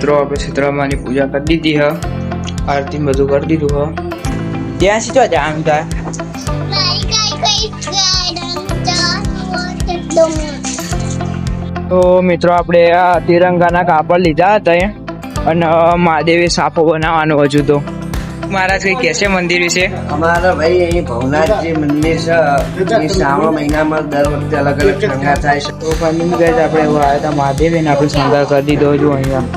મિત્રો આપણે સીતળામાની પૂજા કરી દીધી હ, આરતી બધું કરી દીધું હ. ત્યાં સીધો જા આમ તા તો મિત્રો આપણે આ તિરંગાના કાપડ લીધા હતા અને મહાદેવી સાફો બનાવવાનો હજુ તો. મહારાજ કઈ કહેશે મંદિર વિશે? અમારા ભાઈ અહીં ભવનાથજી મંદિર છે. શ્રાવણ મહિનામાં દર વખતે અલગ અલગ શણગાર થાય છે. તો ફાઇનલી ગાઈસ આપણે એવા આવ્યા હતા મહાદેવીને આપણે શણગાર કરી દીધો જો અહીંયા.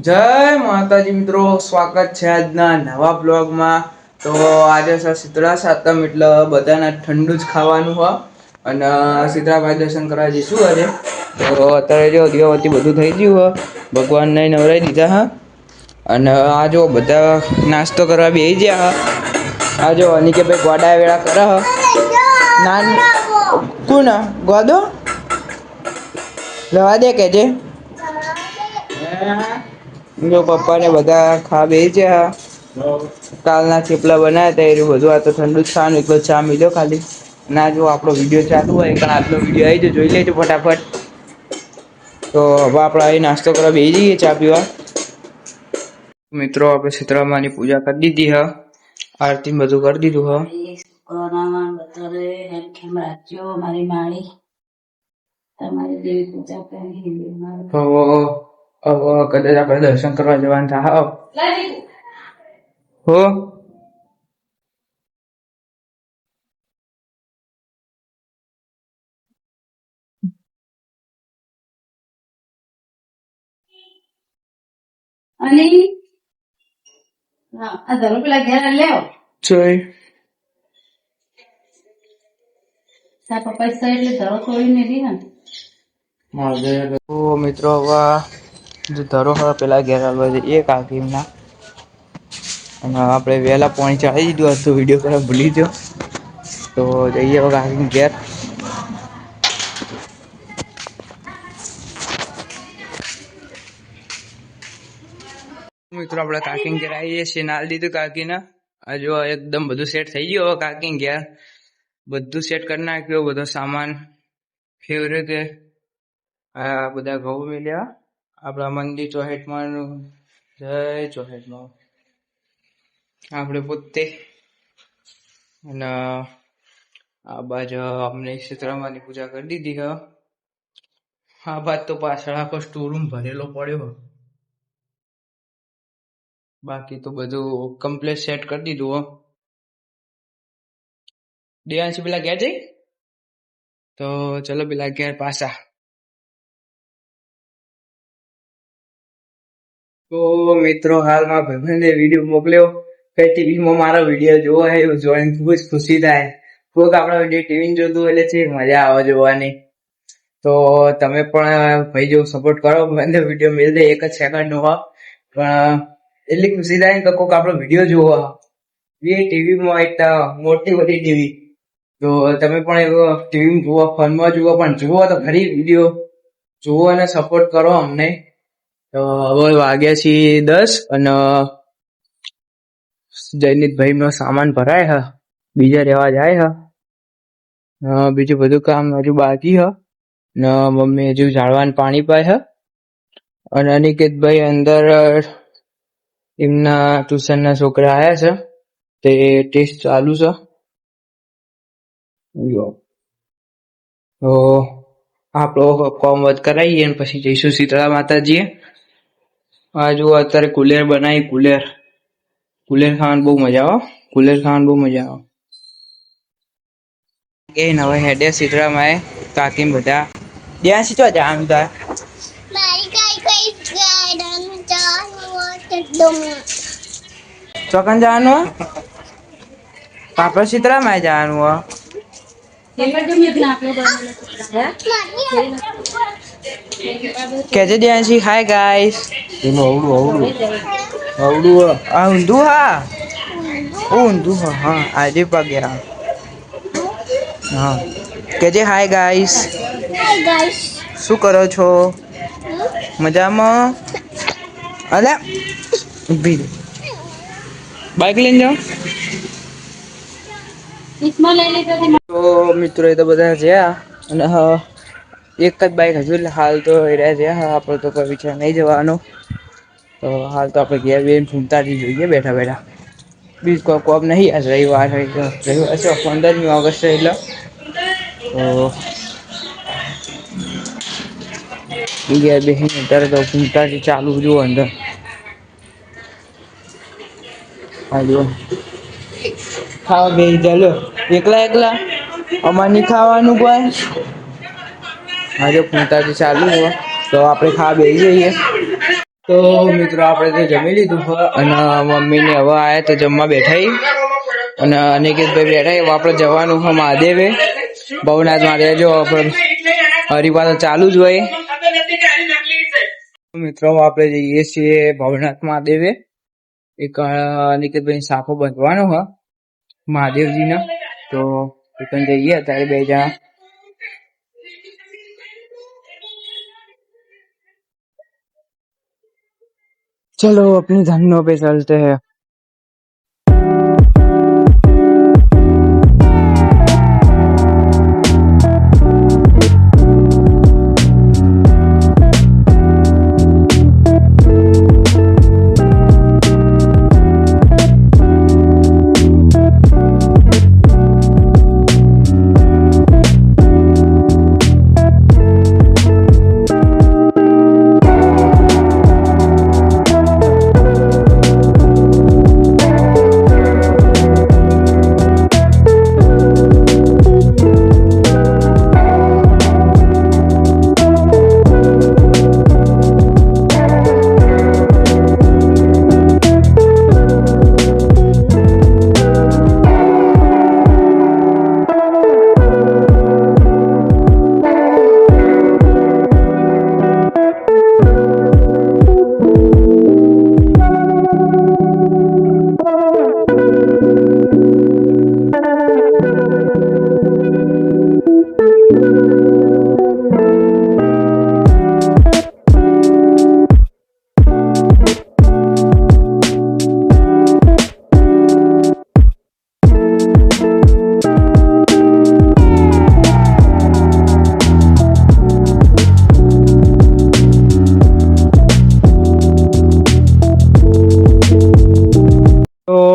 જય માતાજી મિત્રો, સ્વાગત છે આજના નવા બ્લોગમાં. તો આજે છે શીતળા સાતમ એટલે બધાને ઠંડુ જ ખાવાનું હોય અને સીતળાભાઈ દર્શન કરવા જઈશું આજે. તો અત્યારે જો દીવાબત્તી બધું થઈ ગયું હોય, ભગવાનને નવરાઈ દીધા હા. અને આ જો બધા નાસ્તો કરવા બેસી ગયા હા. આ જો અનિકે ભાઈ ગોડા વેળા કરે હ. નાન કોણ ગોદો રવા દે કે જે જો પપ્પાને બધા ખા બેસી ગયા. કાલના થેપલા બનાવ્યા હતા એ બધું. આ તો ઠંડુ જ ખાવાનું, એટલો ચા મિલ્યો ખાલી. ના જો આપણો વિડીયો ચાલુ હોય પણ આટલો વિડીયો આવી જાય, જોઈ લેજો ફટાફટ. તો હવે આપણે અહીં નાસ્તો કરવા બેસી જઈએ ચા પીવા. મિત્રો આપણે સીતળામાની પૂજા કરી દીધી હ, આરતી બધું કરી દીધું હ. મારી માળી તમારી દેવી પૂજા કરી હવે કદાચ આપણે દર્શન કરવા જવાનું થાય હો. અને હા આ ધરો પેલા ઘેર લેવો જોઈ સા પપ્પા એટલે ધરો તોડીને દી ને. તો મિત્રો હવે જો ધરો હવે પેલા ઘેર હાલવા જઈએ કાકીના. અને આપણે વહેલા પાણી ચડાવી દીધું હતું, વિડીયો કરવા ભૂલી ગયો. તો જઈએ હવે કાકીને ઘેર. મિત્રો આપણે કાકીને ઘેર આવીએ છીએ, નાલ દીધું કાકીને. આ જો એકદમ બધું સેટ થઈ ગયું. હવે કાકીને ઘેર બધું સેટ કરી નાખ્યું, બધો સામાન ફેવરેટ કે આ બધા ઘઉં મેલ્યા આપણા મંદિર ચોહેટમાં. જય ચોહેટમાં આપણે પોતે. અને આ બાજુ અમને સીતળામાની પૂજા કરી દીધી હ. આ બાદ તો પાછળ આખો સ્ટોરૂમ ભરેલો પડ્યો. બાકી તો બધું કમ્પ્લીટ સેટ કરી દીધું હો. દેવાંશી પેલા ઘેર જઈ તો ચલો પેલા ઘેર પાછા. તો મિત્રો હાલમાં ભાઈબંધે વિડીયો મોકલ્યો કઈ ટીવીમાં મારો વિડીયો જોવો હે એવું જોઈને ખૂબ જ ખુશી થાય. કોઈક આપણા વિડીયો ટીવી જોતું એટલે છે મજા આવે જોવાની. તો તમે પણ ભાઈ જેવું સપોર્ટ કરો. મને વિડીયો મેળ દે 1 જ સેકન્ડનો હોય પણ એટલી ખુશી થાય કે કોઈક આપણો વિડીયો જોવો. એ ટીવીમાં એક મોટી બધી ટીવી, તો તમે પણ એવો ટીવી જુઓ, ફોનમાં જુઓ, પણ જુઓ તો ખરી વિડીયો જુઓ અને સપોર્ટ કરો અમને. તો હવે વાગ્યા છે 10 અને જયનીતભાઈ નો સામાન ભરાય હ, બીજા રહેવા જાય હ. બીજું બધું કામ હજુ બાકી હ ને મમ્મી હજુ ઝાડવાનું પાણી પાય હ. અને અનિકેતભાઈ અંદર એમના ટ્યુશનના છોકરા આવ્યા છે, તે ટેસ્ટ ચાલુ છે. તો આપણો કોમ વધ કરાવીએ અને પછી જઈશું શીતળા માતાજીએ. આ જુઓ અત્યારે કુલેર બનાવી, કુલેર ખાવાની બહુ મજા આવે. કુલેર ખાવાની બહુ મજા આવે. એ નવા હેડે શીતળામાં કાકી બધા ત્યાં સીધો જા આમ તા ચોકન જવાનું આપણે શીતળામાં જવાનું હો. કેજે દેવાંશી હાય ગાઈસ. આ ઊંધું હા ઊંધું હા આજે પગે હા. કેજે હાય ગાઈસ. શું કરો છો? મજામાં? અલે ઊભી બાઈક લઈને જાઓ. કિસ્મત લઈ લીધો હતી. તો મિત્રો એ તો બધા જ્યાં અને એક જ બાઈક હજુ એટલે હાલ તો એ રહ્યા છે. આપણે તો કોઈ વિચાર નહીં જવાનો. તો હાલ તો આપણે ઘેર બેન ફૂમતાથી જોઈએ બેઠા બેઠા. બીજ કોઈ કોમ નહીં. આજ રવિવાર રવિવાર છે 15મી ઓગસ્ટ છે એટલે તો ઘેર બેસીને અત્યારે તો ફૂમતાથી ચાલુ જુઓ અંદર. હા જુઓ ખાવા બે ચાલો એકલા એકલા અમારે નહીં ખાવાનું કોઈ. આજે ફૂમતાથી ચાલુ હોય તો આપણે ખાવા બેસી જઈએ. તો મિત્રો આપણે તો જમી લીધું અને મમ્મીને હવે આયા તો જમવા બેઠા અને અનિકેતભાઈ બેઠા હવે આપણે જવાનું છે મહાદેવે ભવનાથ મહાદેવ. જો આપણે હરિપા તો ચાલુ જ હોય. મિત્રો આપણે જઈએ છીએ ભવનાથ મહાદેવે. એક અનિકેતભાઈ સાફો બંધવાનો હ મહાદેવજીના. તો એકન જઈએ અત્યારે બે જણા. चलो अपनी धन्यों पे चलते हैं.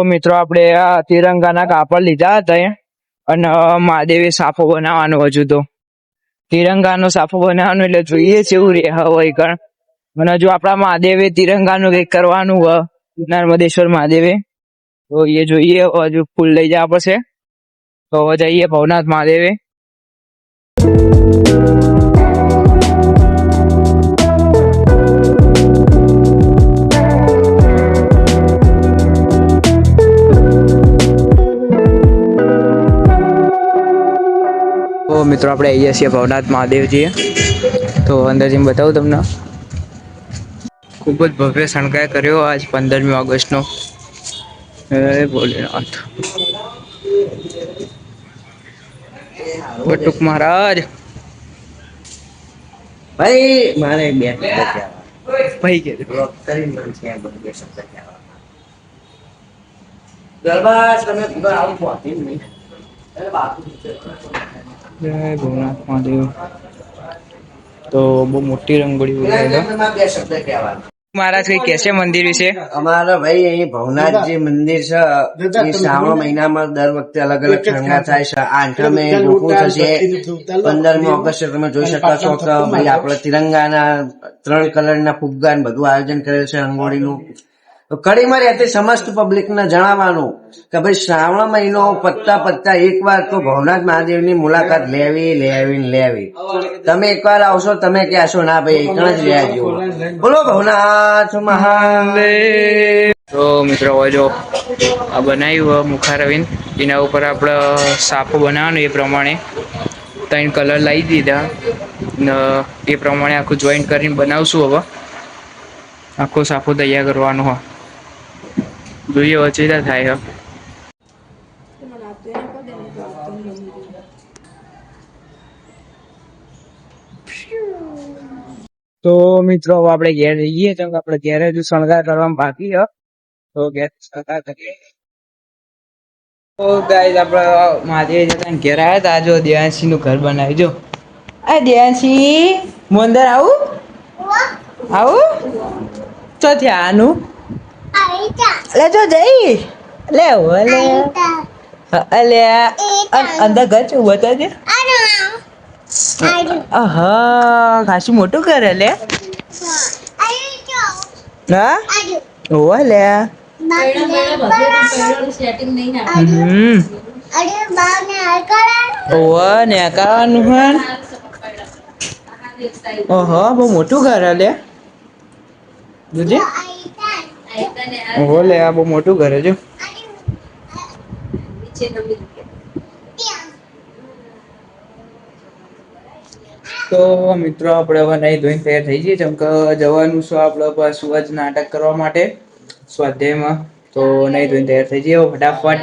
મિત્રો આપણે આ તિરંગાના કાપડ લીધા હતા અને મહાદેવે સાફો બનાવવાનો. હજુ તો તિરંગાનો સાફો બનાવવાનો એટલે જોઈએ છે એવું રે હોય કણ. અને હજુ આપણા મહાદેવે તિરંગાનું કંઈક કરવાનું હોય નર્મદેશ્વર મહાદેવે. તો એ જોઈએ. હજુ ફૂલ લઈ જવા પડશે. તો હવે જઈએ ભવનાથ મહાદેવે. તો મિત્રો આપણે આવીએ છીએ ભવનાથ મહાદેવજીએ. તો અંદર જઈને બતાવું તમને. ખૂબ જ ભવ્ય શણગાર કર્યો આજ 15મી ઓગસ્ટનો. હે ભોલેનાથ બટુક મહારાજ. ભાઈ મારે બે ભાઈ કે ગરબા તમે આવું પહોંચી નહીં. જય ભવનાથ મહાદેવ. તો બહુ મોટી રંગોળી મહારાજ કઈ કે છે મંદિર વિશે? અમારા ભાઈ અહીં ભવનાથજી મંદિર છે. એ શ્રાવણ મહિનામાં દર વખતે અલગ અલગ શણગાર થાય છે. 8મે ગોકુળ થશે. 15મી ઓગસ્ટ તમે જોઈ શકો છો કે ભાઈ આપણે તિરંગાના 3 કલરના ફુગ્ગા બધું આયોજન કરેલ છે રંગોળીનું. તો કડીમાં રહેતી સમસ્ત પબ્લિક ને જણાવવાનું કે ભાઈ શ્રાવણ મહિનો પત્તા એકવાર તો ભવનાથ મહાદેવની મુલાકાત લેવી. તમે એકવાર આવશો તમે કહેશો ના ભાઈ એક જ લેજો. બોલો ભવનાથ મહાદેવ. તો મિત્રો હવે જો આ બનાવ્યું મુખારવિંદ એના ઉપર આપણે સાફો બનાવવાનો. એ પ્રમાણે 3 કલર લાવી દીધા ને એ પ્રમાણે આખું જોઈન્ટ કરીને બનાવશું. હવે આખો સાફો તૈયાર કરવાનો હોય. જોઈએ વચેતા થાય. તો મિત્રો હવે આપણે ઘેર જઈએ. તો આપણે ઘેર હજુ શણગાર કરવામાં બાકી છે. તો ઘેર શણગાર કરીએ. તો ગાઈસ આપણે મહાદેવ જતા ઘેર આવ્યા હતા. જો દેવાંશી નું ઘર બનાવ્યું. જો આ દેવાંશી હું અંદર આવું ચો થયા આનું લે જો જઈ લે ઓલે અલે અંદર ઘર ચું બતાજે. હા ખાસું મોટું ઘર હે લે. હા ઓલે સેટિંગ નહીં ઓવે ને કાવાનું હન. ઓહો બહુ મોટું ઘર હે લે. જોજે ઓલે આ બહુ મોટું ઘર હે જો. તો મિત્રો આપણે હવે નહીં ધોઈને તૈયાર થઈ જઈએ જેમ કે જવાનું છે આપણે પાછું જ નાટક કરવા માટે સ્વાધ્યાયમાં. તો નહીં ધોઈને તૈયાર થઈ જઈએ ફટાફટ.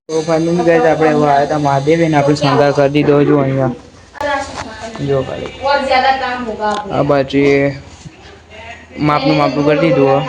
તો ફાઇનલી ગાઈસ આપણે હવે આવ્યા હતા મહાદેવ ને આપણે શણગાર કરી દીધો જો અહીંયા જો ખાલી આ બાજુ માપનું કરી દીધું.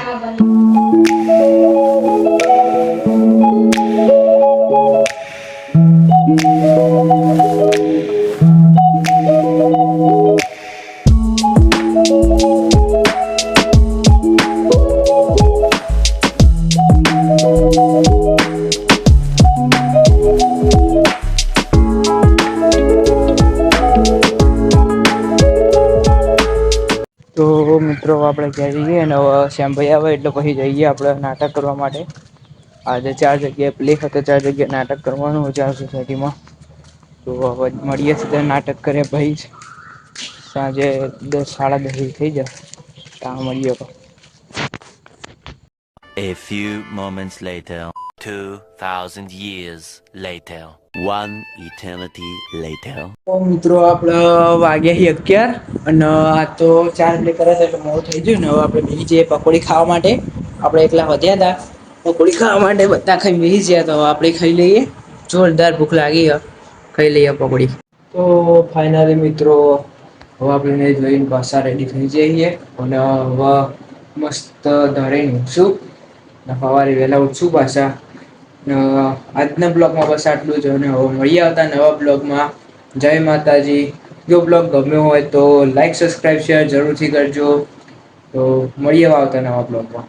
તો મિત્રો આપણે ક્યાં જઈએ અને શ્યામભાઈ આવે એટલે પછી જઈએ આપણે નાટક કરવા માટે. આજે 4 જગ્યાએ પ્લે હતો, 4 જગ્યાએ નાટક કરવાનું 4 સોસાયટીમાં. તો હવે મળીએ છીએ નાટક કરે ભાઈ સાંજે 10 સાડા 10 થઈ જાય ત્યાં મળીએ. A few moments later, 2000 years later, one eternity later. તો મિત્રો આપણે વાગ્યા 11 અને આ તો 4 પ્લે કરે એટલે મોડું થઈ ગયું ને હવે આપણે બેસી જઈએ પકોડી ખાવા માટે. આપણે એકલા વધ્યા હતા પકોડી ખાવા માટે, બધા ખાઈ બેસી ગયા તો આપણે ખાઈ લઈએ. જોરદાર ભૂખ લાગી ખાઈ લઈએ પકોડી. તો ફાઇનલી મિત્રો હવે આપણે જોઈને પાછા રેડી થઈ જઈએ અને હવે મસ્ત ધરીને ઊંઘશું ને સવારે વહેલા ઉઠશું પાછા. આજના બ્લોગમાં બસ આટલું જ અને હવે મળીએ આવતા નવા બ્લોગમાં. જય માતાજી. જો બ્લોગ ગમ્યો હોય તો લાઈક સબસ્ક્રાઈબ શેર જરૂરથી કરજો. તો મળીએ આવતા નવા બ્લોગમાં.